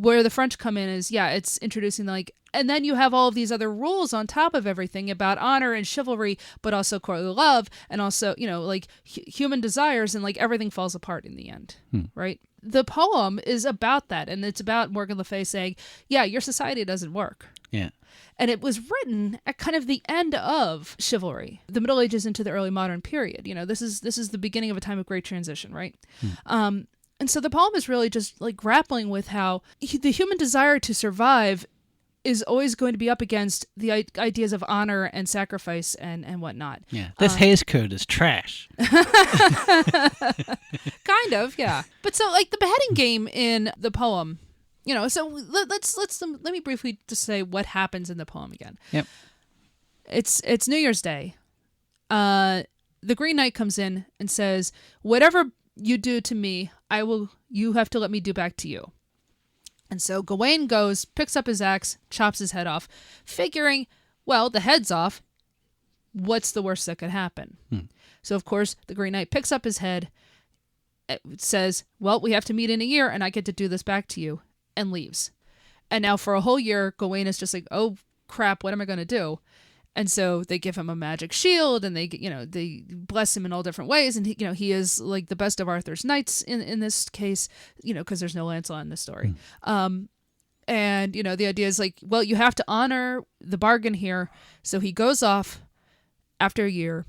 where the French come in is, it's introducing like, and then you have all of these other rules on top of everything about honor and chivalry, but also courtly love, and also, like human desires, and like everything falls apart in the end, right? The poem is about that, and it's about Morgan Le Fay saying, your society doesn't work. Yeah. And it was written at kind of the end of chivalry, the Middle Ages into the early modern period. This is the beginning of a time of great transition, right? And so the poem is really just like grappling with how the human desire to survive is always going to be up against the ideas of honor and sacrifice and whatnot. Yeah, this Hays Code is trash. Kind of, yeah. But so like the beheading game in the poem, so let me briefly just say what happens in the poem again. Yep. It's New Year's Day. The Green Knight comes in and says, "Whatever you do to me, you have to let me do back to you." And so Gawain goes, picks up his axe, chops his head off, figuring, well, the head's off. What's the worst that could happen? So, of course, the Green Knight picks up his head, says, well, we have to meet in a year, and I get to do this back to you, and leaves. And now for a whole year, Gawain is just like, oh, crap, what am I going to do? And so they give him a magic shield, and they bless him in all different ways. And he is like the best of Arthur's knights in this case, because there's no Lancelot in this story. And the idea is like, well, you have to honor the bargain here. So he goes off after a year,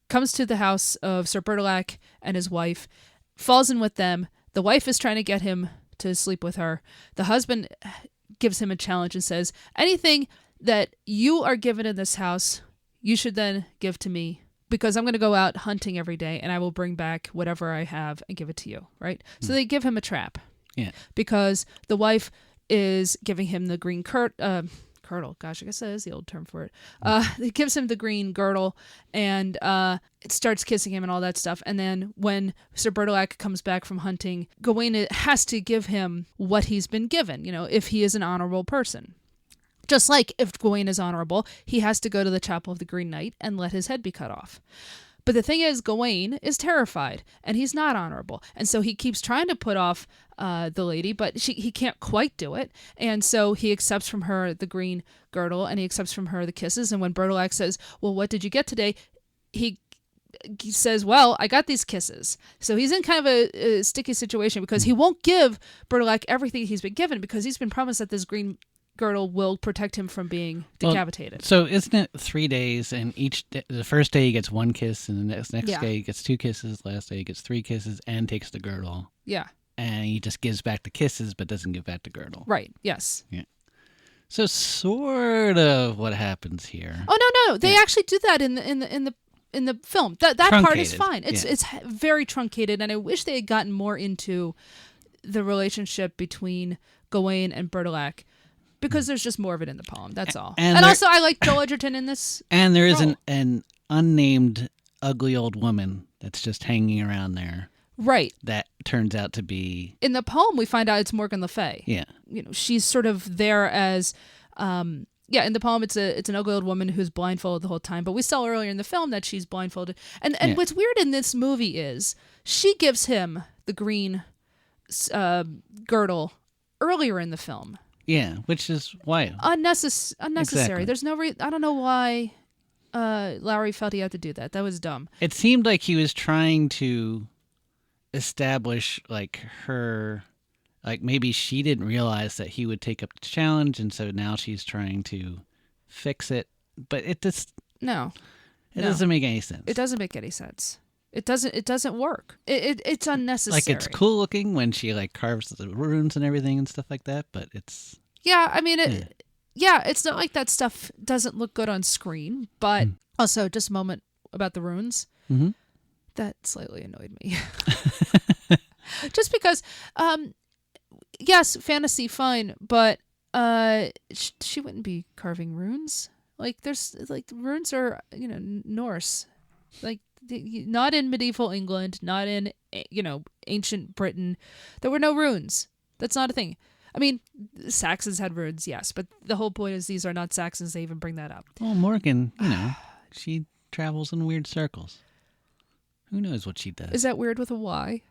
comes to the house of Sir Bertilak and his wife, falls in with them. The wife is trying to get him to sleep with her. The husband gives him a challenge and says, anything that you are given in this house, you should then give to me, because I'm going to go out hunting every day and I will bring back whatever I have and give it to you, right? So they give him a trap. Yeah. Because the wife is giving him the green kirtle. Gosh, I guess that is the old term for it. It gives him the green girdle, and it starts kissing him and all that stuff. And then when Sir Bertilak comes back from hunting, Gawain has to give him what he's been given, if he is an honorable person. Just like if Gawain is honorable, he has to go to the chapel of the Green Knight and let his head be cut off. But the thing is, Gawain is terrified, and he's not honorable. And so he keeps trying to put off the lady, but he can't quite do it. And so he accepts from her the green girdle, and he accepts from her the kisses. And when Bertilak says, well, what did you get today? He says, well, I got these kisses. So he's in kind of a sticky situation, because he won't give Bertilak everything he's been given, because he's been promised that this green girdle will protect him from being decapitated. Well, so isn't it 3 days, and each day, the first day he gets 1 kiss, and the next day he gets 2 kisses, last day he gets 3 kisses and takes the girdle. Yeah. And he just gives back the kisses but doesn't give back the girdle. Right, yes. Yeah. So sort of what happens here. Oh no, they actually do that in the film. That part is fine. It's very truncated, and I wish they had gotten more into the relationship between Gawain and Bertilak, because there's just more of it in the poem. That's all. And also, I like Joel Edgerton in this. And there is an unnamed ugly old woman that's just hanging around there. Right. That turns out to be... In the poem, we find out it's Morgan Le Fay. Yeah. She's sort of there as... in the poem, it's an ugly old woman who's blindfolded the whole time. But we saw earlier in the film that she's blindfolded. And what's weird in this movie is she gives him the green girdle earlier in the film. Yeah, which is why unnecessary. Exactly. There's no I don't know why Lowrey felt he had to do that. That was dumb. It seemed like he was trying to establish like her, like maybe she didn't realize that he would take up the challenge, and so now she's trying to fix it. But it just doesn't make any sense. It doesn't make any sense. It doesn't work. It's unnecessary. Like, it's cool looking when she like carves the runes and everything and stuff like that, but it's... Yeah, I mean, it's not like that stuff doesn't look good on screen, but also just a moment about the runes. Mm-hmm. That slightly annoyed me. Just because, yes, fantasy, fine, but she wouldn't be carving runes. Like, there's, like, runes are, Norse. Like, not in medieval England, not in, ancient Britain. There were no runes. That's not a thing. I mean, Saxons had runes, yes, but the whole point is these are not Saxons. They even bring that up. Well, Morgan, she travels in weird circles. Who knows what she does? Is that weird with a Y?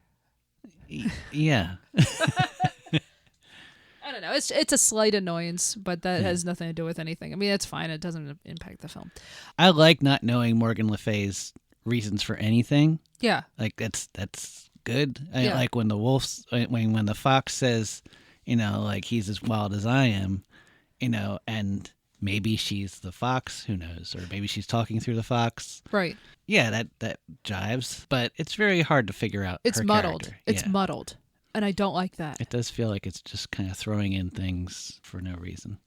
Yeah. I don't know. It's a slight annoyance, but that has nothing to do with anything. I mean, it's fine. It doesn't impact the film. I like not knowing Morgan Le Fay's reasons for anything. Yeah. Like that's good. I Yeah. like when the wolf, when the fox says, like he's as wild as I am, and maybe she's the fox, who knows, or maybe she's talking through the fox. Right. Yeah, that jives, but it's very hard to figure out. It's her muddled. character. It's Yeah. muddled, and I don't like that. It does feel like it's just kind of throwing in things for no reason.